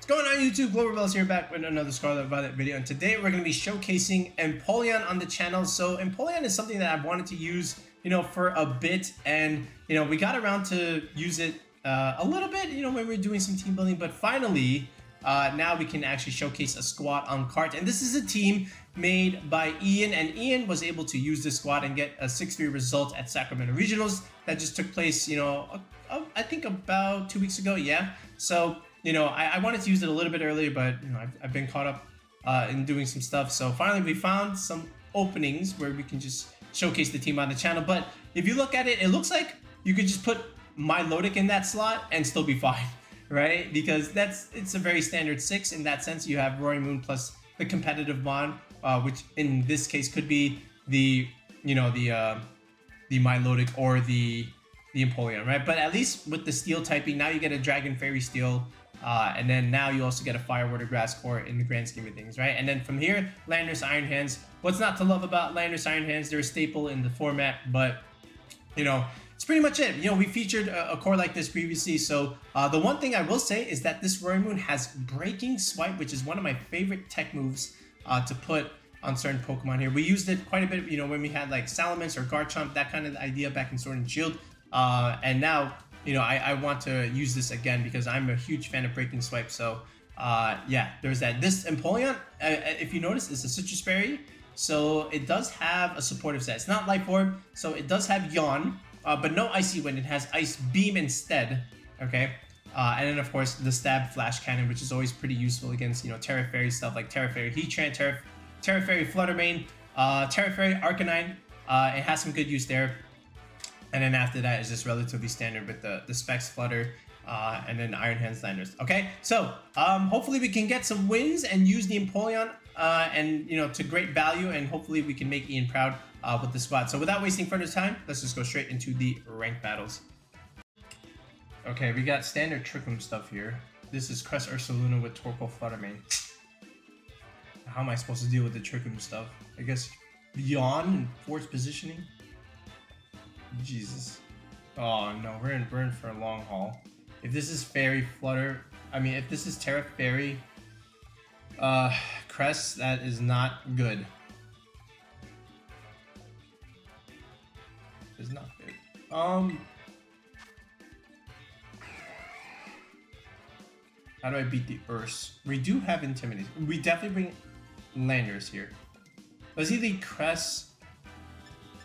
Going on YouTube, Global Rebels here back with another Scarlet Violet video, and today we're going to be showcasing Empoleon on the channel. So Empoleon is something that I've wanted to use, for a bit, and we got around to use it a little bit, when we were doing some team building, but finally now we can actually showcase a squad on cart. And this is a team made by Ian, and Ian was able to use this squad and get a 6-3 result at Sacramento Regionals that just took place, I think about 2 weeks ago. Yeah, so I wanted to use it a little bit earlier, but I've been caught up in doing some stuff. So finally we found some openings where we can just showcase the team on the channel. But if you look at it, it looks like you could just put Milotic in that slot and still be fine, right? Because it's a very standard 6 in that sense. You have Roaring Moon plus the competitive bond, which in this case could be the Milotic or the Empoleon, right? But at least with the steel typing, now you get a Dragon Fairy Steel, and then now you also get a Fire Water Grass core in the grand scheme of things, right? And then from here, Landorus Iron Hands. What's not to love about Landorus Iron Hands? They're a staple in the format, but it's pretty much it. We featured a core like this previously, so the one thing I will say is that this Roaring Moon has Breaking Swipe, which is one of my favorite tech moves to put on certain Pokemon here. We used it quite a bit, when we had like Salamence or Garchomp, that kind of idea back in Sword and Shield. And now, I want to use this again because I'm a huge fan of Breaking Swipe. So, yeah, there's that. This Empoleon, if you notice, is a Citrus Berry. So it does have a supportive set. It's not Life Orb, so it does have Yawn, but no Icy Wind. It has Ice Beam instead, okay? And then, of course, the Stab Flash Cannon, which is always pretty useful against, Terra Fairy stuff like Terra Fairy Heatran, Terra Fairy Flutter Mane, Terra Fairy Arcanine. It has some good use there. And then after that is just relatively standard with the Specs Flutter, and then Iron Hands Landers. Okay, so hopefully we can get some wins and use the Empoleon, and to great value, and hopefully we can make Ian proud with the squad. So without wasting further time, let's just go straight into the ranked battles. Okay, we got standard Trick Room stuff here. This is Crest Ursaluna with Torkoal Flutter Mane. How am I supposed to deal with the Trick Room stuff? I guess Yawn and Force Positioning. Jesus. Oh no, we're in for a long haul. If this is Fairy Flutter, if this is Terra Fairy Crest, that is not good. It's not good. How do I beat the Urs? We do have Intimidation. We definitely bring Landers here. Let's see the Crest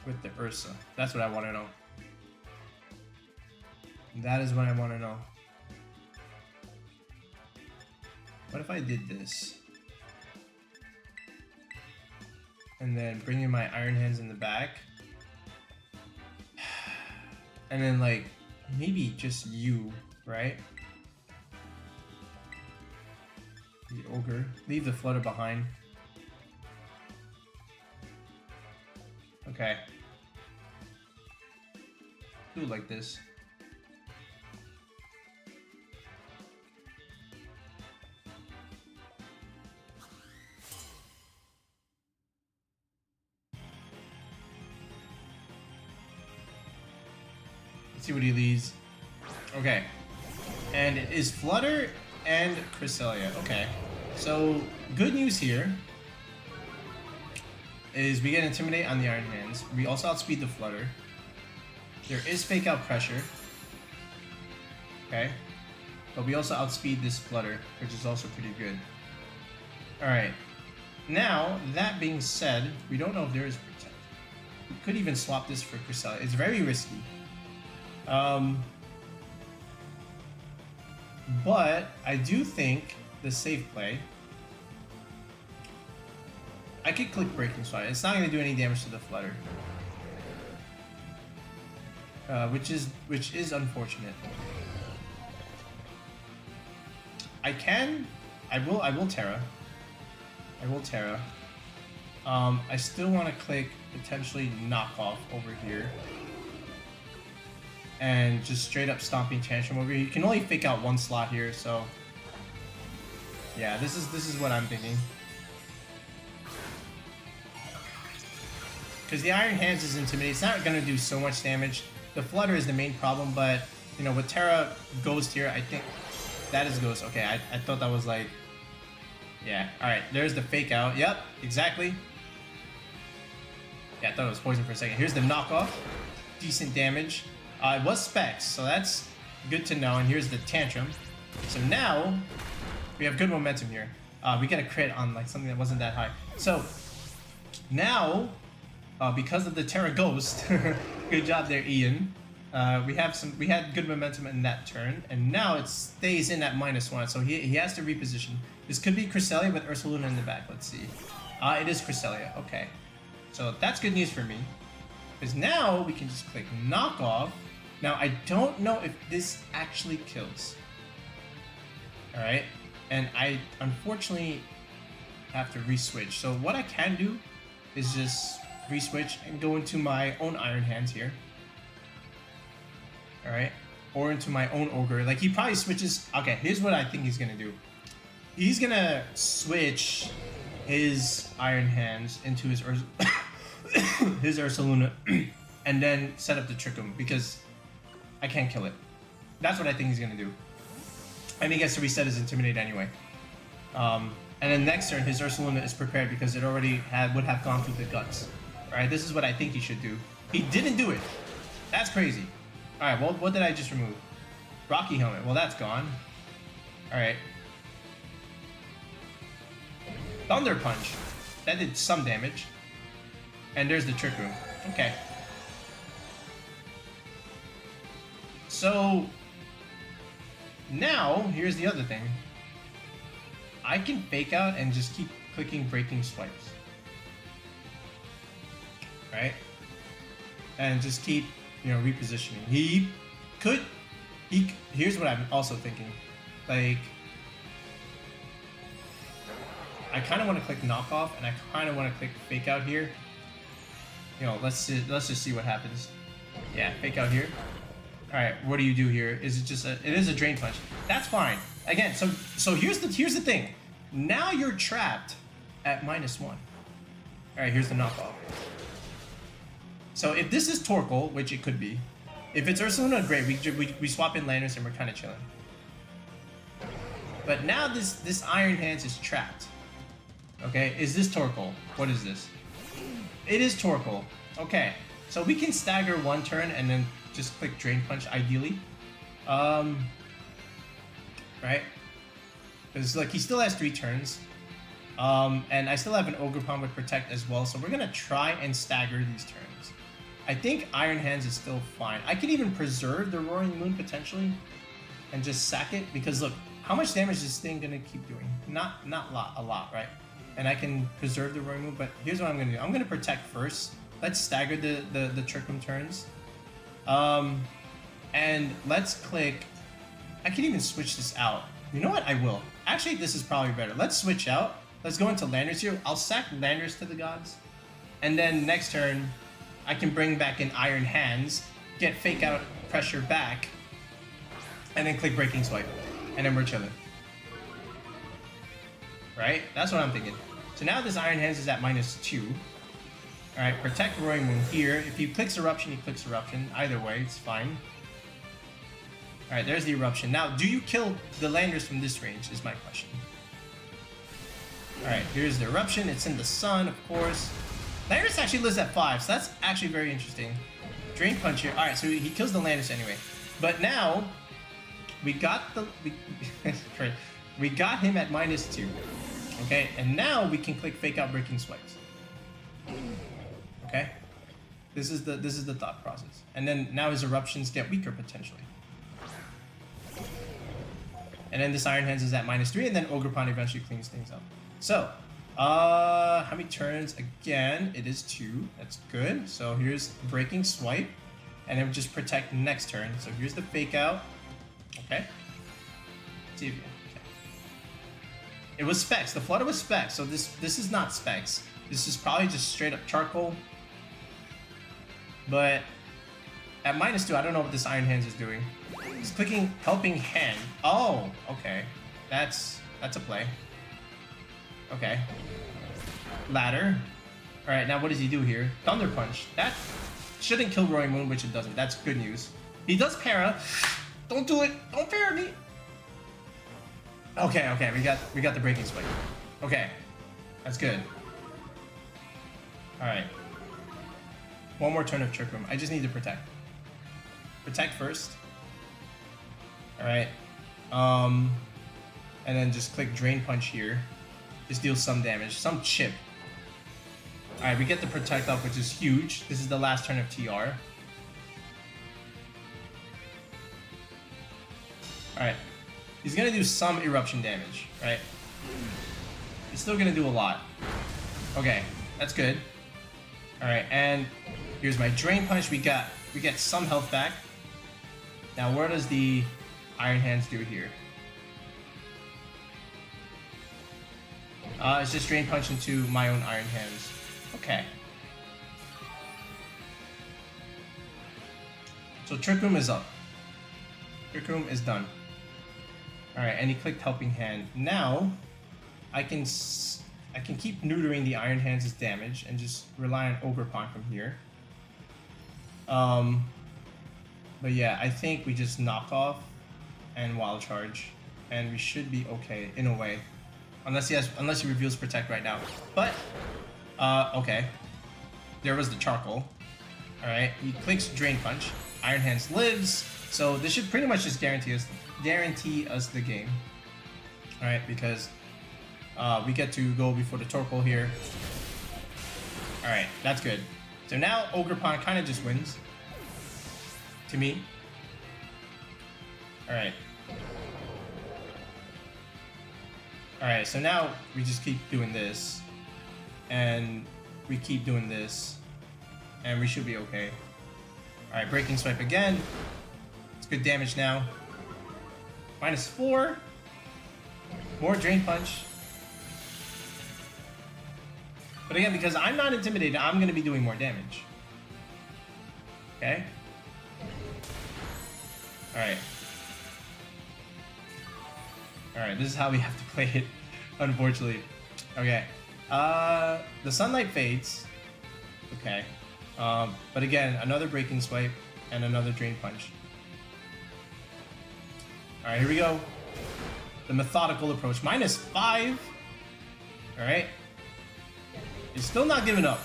with the Ursa. That's what I want to know. That is what I want to know. What if I did this? And then bring in my Iron Hands in the back. And then like, maybe just you, right? The Ogre. Leave the Flutter behind. Okay. Do it like this. Let's see what he leaves. Okay. And it is Flutter and Cresselia. Okay. So, good news here is we get Intimidate on the Iron Hands. We also outspeed the Flutter. There is Fake Out Pressure. Okay. But we also outspeed this Flutter, which is also pretty good. Alright. Now, that being said, we don't know if there is Protect. We could even swap this for Cresselia. It's very risky. But I do think the safe play, I could click Breaking Swipe. It's not going to do any damage to the Flutter, which is unfortunate. I will Terra. I still want to click potentially Knockoff over here, and just straight up Stomping Tantrum over here. You can only fake out one slot here, so yeah, this is what I'm thinking. Because the Iron Hands is Intimidate, it's not going to do so much damage. The Flutter is the main problem, but with Terra Ghost here, I think That is Ghost. Okay, I thought that was like... Yeah, alright, there's the fake out. Yep, exactly. Yeah, I thought it was poison for a second. Here's the knockoff. Decent damage. It was Specs, so that's good to know. And here's the Tantrum. So now, we have good momentum here. We get a crit on like something that wasn't that high. So, now, because of the Terra Ghost, good job there, Ian. We had good momentum in that turn, and now it stays in at -1, so he has to reposition. This could be Cresselia with Ursaluna in the back. Let's see. It is Cresselia. Okay, so that's good news for me, because now we can just click knock off. Now I don't know if this actually kills. All right, and I unfortunately have to reswitch. So what I can do is just reswitch and go into my own Iron Hands here. Alright, or into my own Ogre. Like, he probably switches... Okay, here's what I think he's gonna do. He's gonna switch his Iron Hands into his his Ursaluna and then set up the Trick Room, because I can't kill it. That's what I think he's gonna do. And he gets to reset his Intimidate anyway. And then next turn, his Ursaluna is prepared because it already would have gone through the guts. Alright, this is what I think he should do. He didn't do it. That's crazy. Alright, well, what did I just remove? Rocky Helmet. Well, that's gone. Alright. Thunder Punch. That did some damage. And there's the Trick Room. Okay. So, now, here's the other thing. I can fake out and just keep clicking Breaking Swipes. Right? And just keep... repositioning. Here's what I'm also thinking. Like, I kind of want to click knockoff, and I kind of want to click fake out here. Let's just see what happens. Yeah, fake out here. All right, what do you do here? Is it just it is a Drain Punch? That's fine. Again, so here's the thing. Now you're trapped at -1. All right, here's the knockoff. So if this is Torkoal, which it could be, if it's Ursaluna, great. We swap in Landers and we're kind of chilling. But now this Iron Hands is trapped. Okay, is this Torkoal? What is this? It is Torkoal. Okay, so we can stagger one turn and then just click Drain Punch ideally. Right? Because look, he still has 3 turns. And I still have an Ogerpon with Protect as well, so we're gonna try and stagger these turns. I think Iron Hands is still fine. I could even preserve the Roaring Moon potentially and just sack it, because look, how much damage is this thing gonna keep doing? Not a lot, right? And I can preserve the Roaring Moon, but here's what I'm gonna do. I'm gonna Protect first. Let's stagger the Trick Room turns. And let's click... I can even switch this out. You know what? I will. Actually, this is probably better. Let's switch out. Let's go into Landers here. I'll sack Landers to the gods. And then next turn, I can bring back in Iron Hands, get Fake Out pressure back, and then click Breaking Swipe. And then we're chilling. Right? That's what I'm thinking. So now this Iron Hands is at -2. Alright, Protect Roaring Moon here. If he clicks Eruption, he clicks Eruption. Either way, it's fine. Alright, there's the Eruption. Now, do you kill the Landers from this range, is my question. Alright, here's the Eruption. It's in the sun, of course. Landers actually lives at 5, so that's actually very interesting. Drain Punch here. Alright, so he kills the Landers anyway. But now, we got the... we got him at -2. Okay, and now we can click Fake Out Breaking Swipes. Okay? This is the thought process. And then now his Eruptions get weaker potentially. And then this Iron Hands is at -3, and then Ogerpon eventually cleans things up. So, how many turns? Again, it is 2. That's good. So here's Breaking Swipe, and then just Protect next turn. So here's the Fake Out. Okay. Let's see if okay. It was Specs. The Flutter was Specs. So this is not Specs. This is probably just straight up Charcoal. But at -2, I don't know what this Iron Hands is doing. He's clicking Helping Hand. Oh, okay. That's a play. Okay. Ladder. Alright, now what does he do here? Thunder Punch. That shouldn't kill Roaring Moon, which it doesn't. That's good news. He does para. Don't do it. Don't para me. Okay, okay, we got the breaking spike. Okay, that's good. All right. One more turn of Trick Room. I just need to protect. Protect first. All right. And then just click Drain Punch here. Just deal some damage, some chip. All right, we get the protect up, which is huge. This is the last turn of TR. All right. He's gonna do some eruption damage, right? He's still gonna do a lot. Okay, that's good. All right, and here's my Drain Punch. We get some health back. Now, what does the Iron Hands do here? It's just Drain Punch into my own Iron Hands. Okay. So Trick Room is up. Trick Room is done. Alright, and he clicked Helping Hand. Now, I can keep neutering the Iron Hands' damage and just rely on Ogerpon from here. But yeah, I think we just knock off and Wild Charge, and we should be okay in a way, unless he reveals Protect right now. But okay, there was the Charcoal. All right, he clicks Drain Punch. Iron Hands lives, so this should pretty much just guarantee us the game. All right, because we get to go before the Torkoal here. All right, that's good. So now Ogerpon kind of just wins. To me. Alright. Alright, so now we just keep doing this. And we keep doing this. And we should be okay. Alright, Breaking Swipe again. It's good damage now. -4. More Drain Punch. But again, because I'm not intimidated, I'm going to be doing more damage. Okay? Alright. Alright, this is how we have to play it, unfortunately. Okay. The Sunlight fades. Okay. But again, another Breaking Swipe and another Drain Punch. Alright, here we go. The methodical approach. -5. Alright. He's still not giving up.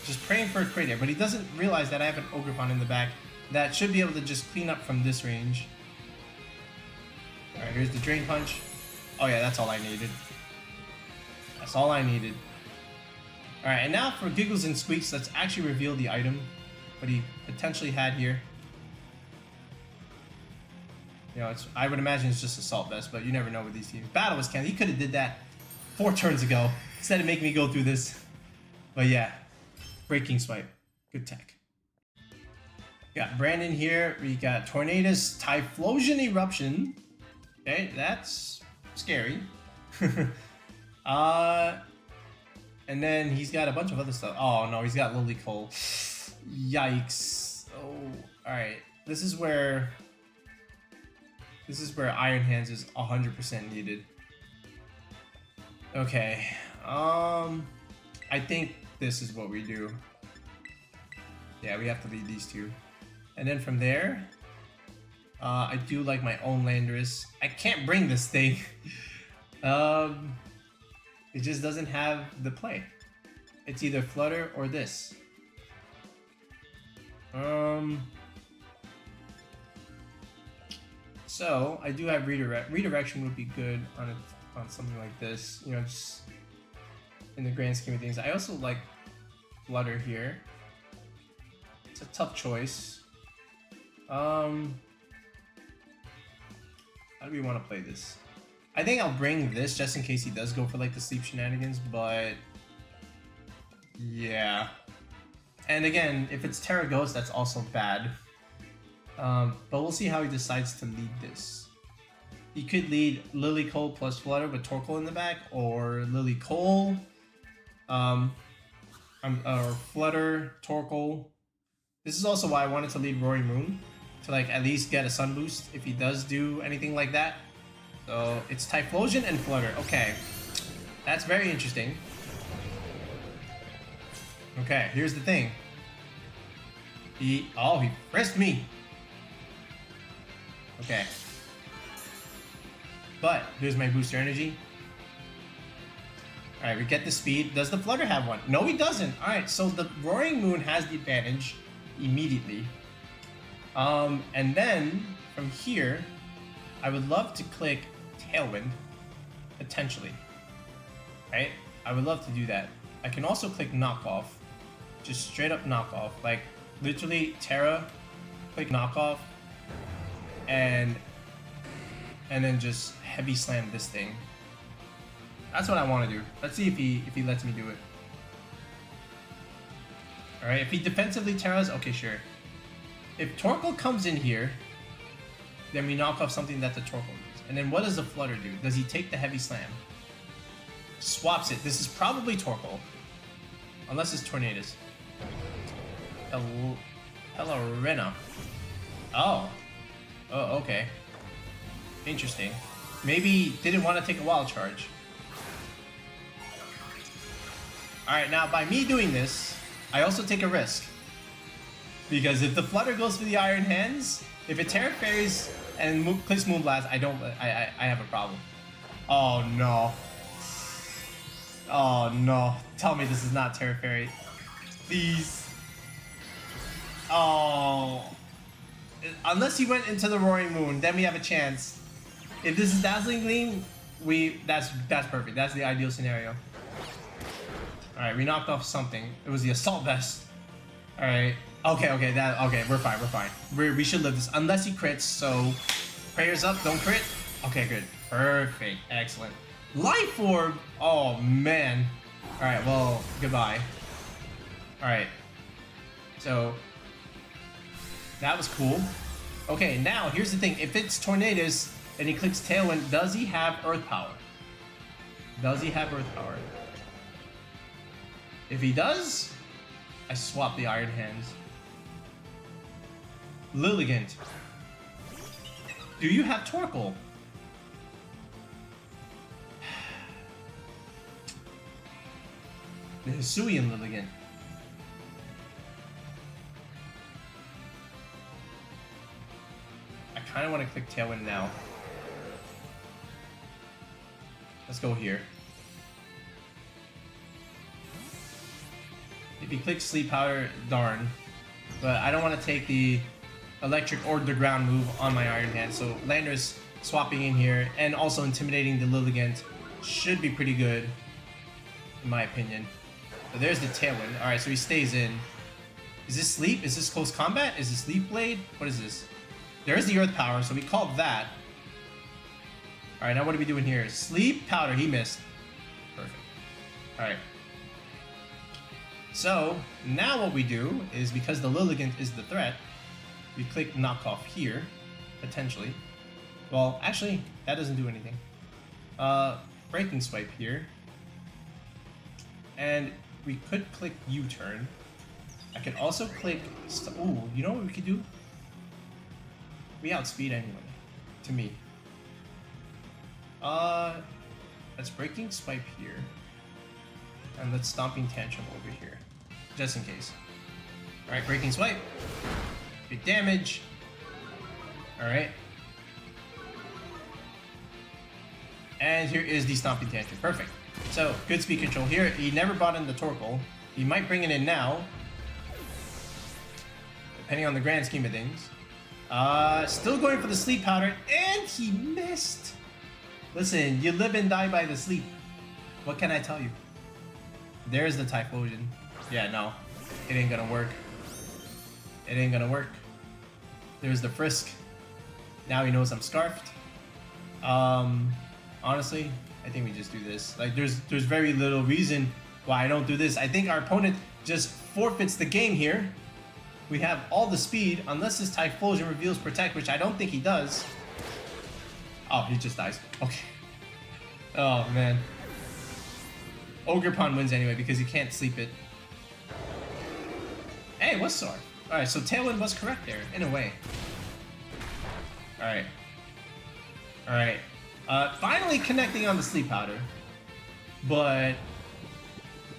Just praying for a crit here, but he doesn't realize that I have an Ogerpon in the back that should be able to just clean up from this range. Alright, here's the Drain Punch. Oh yeah, that's all I needed. That's all I needed. Alright, and now for giggles and squeaks, let's actually reveal the item, what he potentially had here. You know, I would imagine it's just Assault Vest, but you never know with these teams. Battle was Ken. He could have did that 4 turns ago instead of making me go through this. But yeah, Breaking Swipe. Good tech. Got Brandon here. We got Tornadus, Typhlosion Eruption. Okay, that's scary. And then he's got a bunch of other stuff. Oh no, he's got Lilligant. Yikes. Oh, alright. This is where Iron Hands is 100% needed. Okay. I think this is what we do. Yeah, we have to lead these two. And then from there, I do like my own Landorus. I can't bring this thing. It just doesn't have the play. It's either Flutter or this. So I do have redirection would be good on something like this. You know, just in the grand scheme of things. I also like Flutter here. It's a tough choice. How do we want to play this? I think I'll bring this just in case he does go for like the sleep shenanigans, but yeah. And again, if it's Terra Ghost, that's also bad. But we'll see how he decides to lead this. He could lead Lilligant plus Flutter with Torkoal in the back, or Lilligant, or Flutter, Torkoal. This is also why I wanted to lead Roaring Moon, to like at least get a Sun Boost if he does do anything like that. So it's Typhlosion and Flutter. Okay, that's very interesting. Okay, here's the thing. He frisked me. Okay. But there's my booster energy. Alright, we get the speed. Does the Flutter have one? No, he doesn't. Alright, so the Roaring Moon has the advantage immediately. And then from here, I would love to click Tailwind, potentially. Right? I would love to do that. I can also click Knockoff, just straight up Knockoff, like literally Terra, click Knockoff, and then just heavy slam this thing. That's what I want to do. Let's see if he lets me do it. All right, if he defensively Terras, okay, sure. If Torkoal comes in here, then we knock off something that the Torkoal does. And then what does the Flutter do? Does he take the heavy slam? Swaps it. This is probably Torkoal. Unless it's Tornadus. Hellarena. Oh. Oh, okay. Interesting. Maybe didn't want to take a wild charge. Alright, now by me doing this, I also take a risk. Because if the Flutter goes for the Iron Hands, if it Terra Fairies and clicks Moonblast, I have a problem. Oh no. Oh no. Tell me this is not Terra Fairy. Please. Oh. Unless he went into the Roaring Moon, then we have a chance. If this is Dazzling Gleam, that's perfect. That's the ideal scenario. Alright, we knocked off something. It was the Assault Vest. Alright. Okay, we're fine. We should live this. Unless he crits, so prayers up, don't crit. Okay, good. Perfect. Excellent. Life Orb! Oh man. Alright, well, goodbye. Alright. So that was cool. Okay, now here's the thing. If it's Tornadus and he clicks Tailwind, does he have Earth Power? Does he have Earth Power? If he does, I swap the Iron Hands. Lilligant. Do you have Torkoal? The Hisuian Lilligant. I kind of want to click Tailwind now. Let's go here. If he clicks Sleep Powder, darn. But I don't want to take the electric or the ground move on my Iron Hand. So Landorus swapping in here and also intimidating the Lilligant should be pretty good, in my opinion. So there's the Tailwind. Alright, so he stays in. Is this Sleep? Is this Close Combat? Is this Leaf Blade? What is this? There's the Earth Power, so we called that. Alright, now what are we doing here? Sleep Powder, he missed. Perfect. Alright. So, now what we do is, because the Lilligant is the threat, we click Knockoff here, potentially. Well, actually, that doesn't do anything. Breaking Swipe here. And we could click U-turn. I could also click... Ooh, you know what we could do? We outspeed anyway, to me. Let's Breaking Swipe here. And let's Stomping Tantrum over here. Just in case. Alright, Breaking Swipe. Big damage. Alright. And here is the Stomping Tantrum. Perfect. So, good speed control here. He never brought in the Torkoal. He might bring it in now. Depending on the grand scheme of things. Still going for the Sleep Powder. And he missed. Listen, you live and die by the sleep. What can I tell you? There's the Typhlosion. Yeah, no. It ain't gonna work. It ain't gonna work. There's the Frisk. Now he knows I'm Scarfed. Honestly, I think we just do this. Like, there's very little reason why I don't do this. I think our opponent just forfeits the game here. We have all the speed, unless this Typhlosion reveals Protect, which I don't think he does. Oh, he just dies. Okay. Oh, man. Ogerpon wins anyway because you can't sleep it. Hey, what's Sword? Alright, so Tailwind was correct there, in a way. Alright. Alright. Finally connecting on the Sleep Powder. But,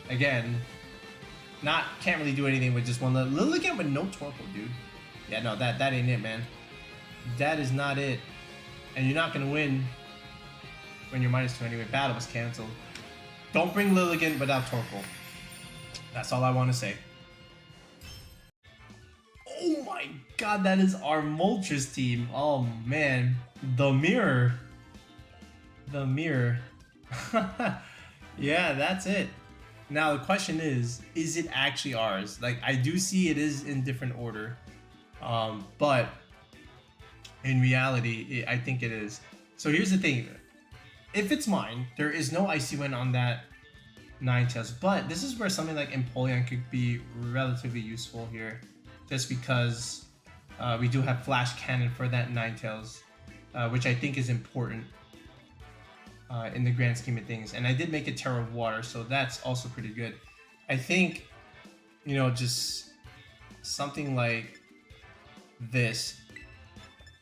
again, can't really do anything with just one Lilligant with no Torkoal, dude. Yeah, no, that ain't it, man. That is not it. And you're not gonna win when you're -2 anyway. Battle was cancelled. Don't bring Lilligant without Torkoal. That's all I want to say. Oh my god, that is our Moltres team. Oh man. The mirror. The mirror. Yeah, that's it. Now the question is it actually ours? Like, I do see it is in different order. But in reality, I think it is. So here's the thing. If it's mine, there is no Icy Wind on that Ninetales, but this is where something like Empoleon could be relatively useful here, just because we do have Flash Cannon for that Ninetales, which I think is important in the grand scheme of things. And I did make a Terra Water, so that's also pretty good. I think, you know, just something like this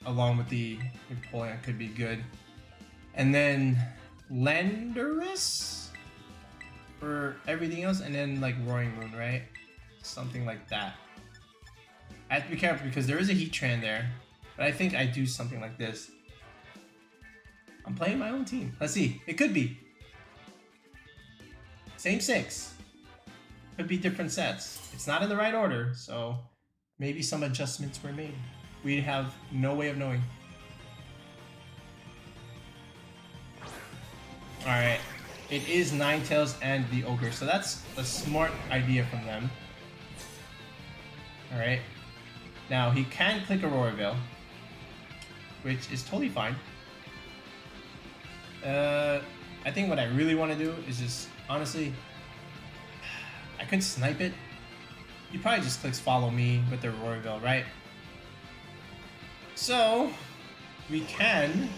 along with the Empoleon could be good. And then Landorus for everything else, and then like Roaring Moon, right? Something like that. I have to be careful because there is a Heatran there, but I think I do something like this. I'm playing my own team. Let's see. It could be. Same 6. Could be different sets. It's not in the right order, so maybe some adjustments were made. We have no way of knowing. Alright. It is Ninetales and the Ogre, so that's a smart idea from them. Alright. Now, he can click Aurora Veil, which is totally fine. I think what I really want to do is just, honestly, I could snipe it. He probably just clicks Follow Me with the Aurora Veil, right? So, we can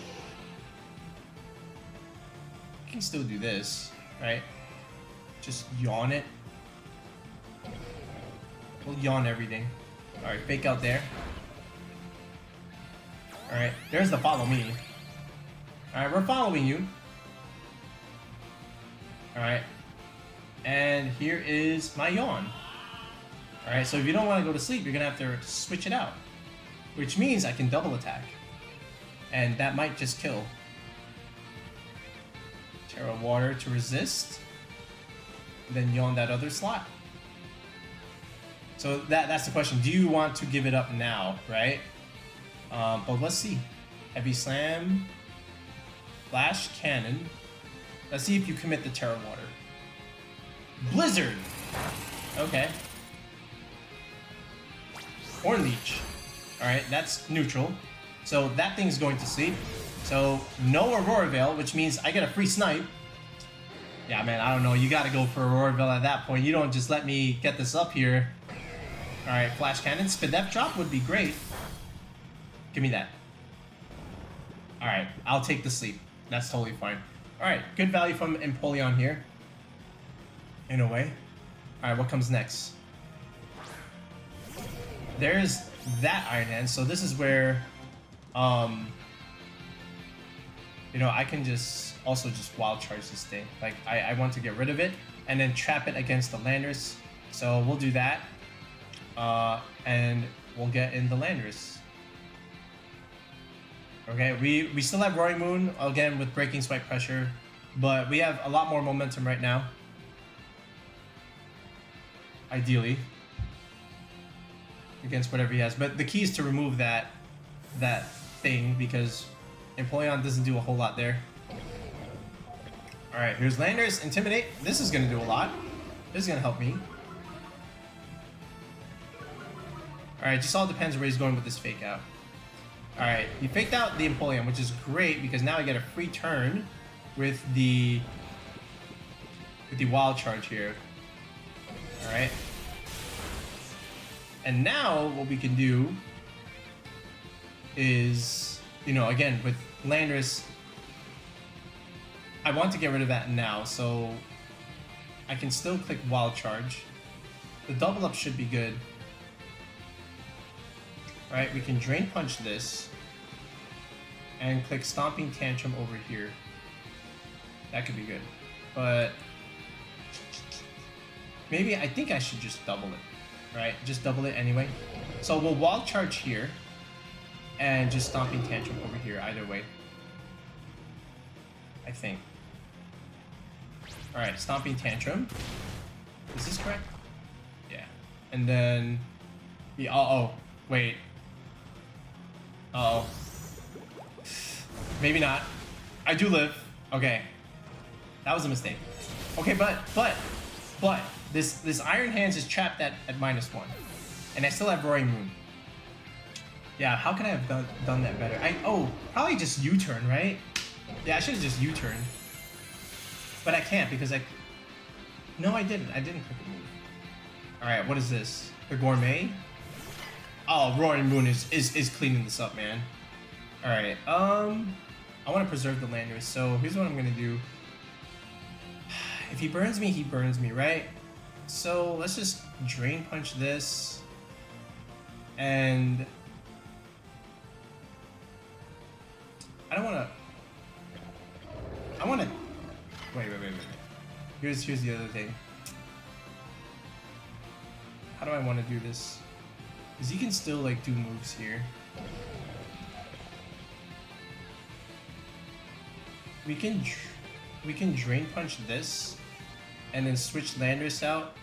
still do this, right? Just yawn it. We'll yawn everything. Alright, fake out there. Alright, there's the Follow Me. Alright, we're following you. Alright. And here is my yawn. Alright, so if you don't want to go to sleep, you're going to have to switch it out. Which means I can double attack. And that might just kill. Terra Water to resist. Then yawn that other slot. So that's the question. Do you want to give it up now, right? But let's see. Heavy Slam. Flash Cannon. Let's see if you commit the Terra Water. Blizzard! Okay. Horn Leech. Alright, that's neutral. So that thing's going to sleep. So no Aurora Veil, which means I get a free snipe. Yeah, man, I don't know. You gotta go for Aurora Veil at that point. You don't just let me get this up here. Alright, Flash Cannon. Spidef Drop would be great. Give me that. Alright, I'll take the sleep. That's totally fine. Alright, good value from Empoleon here. In a way. Alright, what comes next? There's that Iron Hand, so this is where you know, I can just also just wild charge this thing. Like, I want to get rid of it and then trap it against the Landorus. So we'll do that. And we'll get in the Landorus. Okay, we still have Roaring Moon, again, with Breaking Swipe Pressure, but we have a lot more momentum right now. Ideally. Against whatever he has. But the key is to remove that thing, because Empoleon doesn't do a whole lot there. Alright, here's Landorus. Intimidate. This is going to do a lot. This is going to help me. Alright, just all depends where he's going with this fake out. Alright, he faked out the Empoleon, which is great because now I get a free turn with the wild charge here. Alright. And now what we can do is, you know, again, with Landorus, I want to get rid of that now, so I can still click Wild Charge. The double up should be good. Right, we can Drain Punch this and click Stomping Tantrum over here. That could be good. But maybe I think I should just double it. Right, just double it anyway. So we'll Wild Charge here and just Stomping Tantrum over here either way. I think. Alright, Stomping Tantrum. Is this correct? Yeah. And then... wait. Uh-oh. Maybe not. I do live. Okay. That was a mistake. Okay, but this Iron Hands is trapped at -1. And I still have Roaring Moon. Yeah, how could I have done that better? Probably just U-turn, right? Yeah, I should have just U-turned. But I can't because No, I didn't. I didn't click a move. Alright, what is this? The Gourmet? Oh, Roaring Moon is cleaning this up, man. Alright, I want to preserve the Landorus, so here's what I'm gonna do. If he burns me, he burns me, right? So let's just Drain Punch this. And... I wanna... Wait. Here's the other thing. How do I want to do this? Because he can still, like, do moves here. We can Drain Punch this, and then switch Landorus out,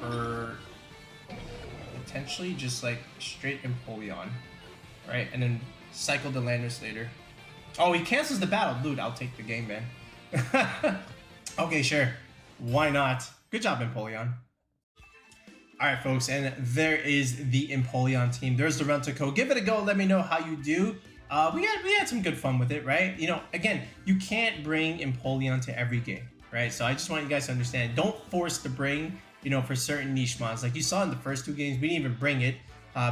or potentially just like straight Empoleon, right? And then cycle the Landorus later. Oh, he cancels the battle, dude. I'll take the game, man. Okay, sure. Why not? Good job, Empoleon. Alright, folks, and there is the Empoleon team. There's the run to go. Give it a go. Let me know how you do. We had some good fun with it, right? You know, again, you can't bring Empoleon to every game, right? So I just want you guys to understand, don't force to bring, you know, for certain niche mons. Like you saw in the first 2 games, we didn't even bring it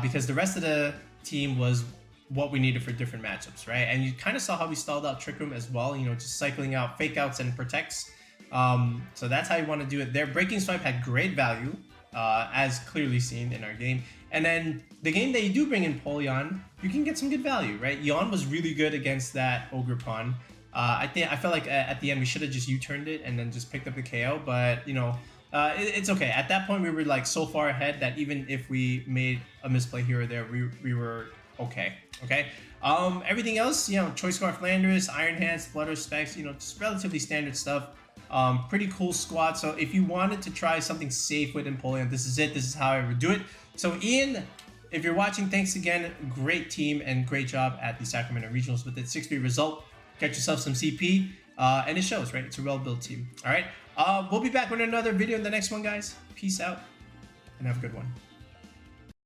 because the rest of the team was what we needed for different matchups, right? And you kind of saw how we stalled out Trick Room as well, you know, just cycling out Fake Outs and Protects. So that's how you want to do it there. Breaking Swipe had great value, as clearly seen in our game. And then the game that you do bring in Empoleon, you can get some good value, right? Yawn was really good against that Ogerpon. I felt like at the end we should have just U-turned it and then just picked up the KO, but you know, it's okay. At that point we were like so far ahead that even if we made a misplay here or there, we were okay. Everything else, you know, Choice Scarf Landorus, Iron Hands, Flutter Specs, you know, just relatively standard stuff. Pretty cool squad. So if you wanted to try something safe with Empoleon, this is it. This is how I would do it. So Ian, if you're watching, thanks again. Great team and great job at the Sacramento Regionals with its 6-3 result. Get yourself some CP, and it shows, right? It's a well-built team. All right. We'll be back with another video in the next one, guys. Peace out, and have a good one.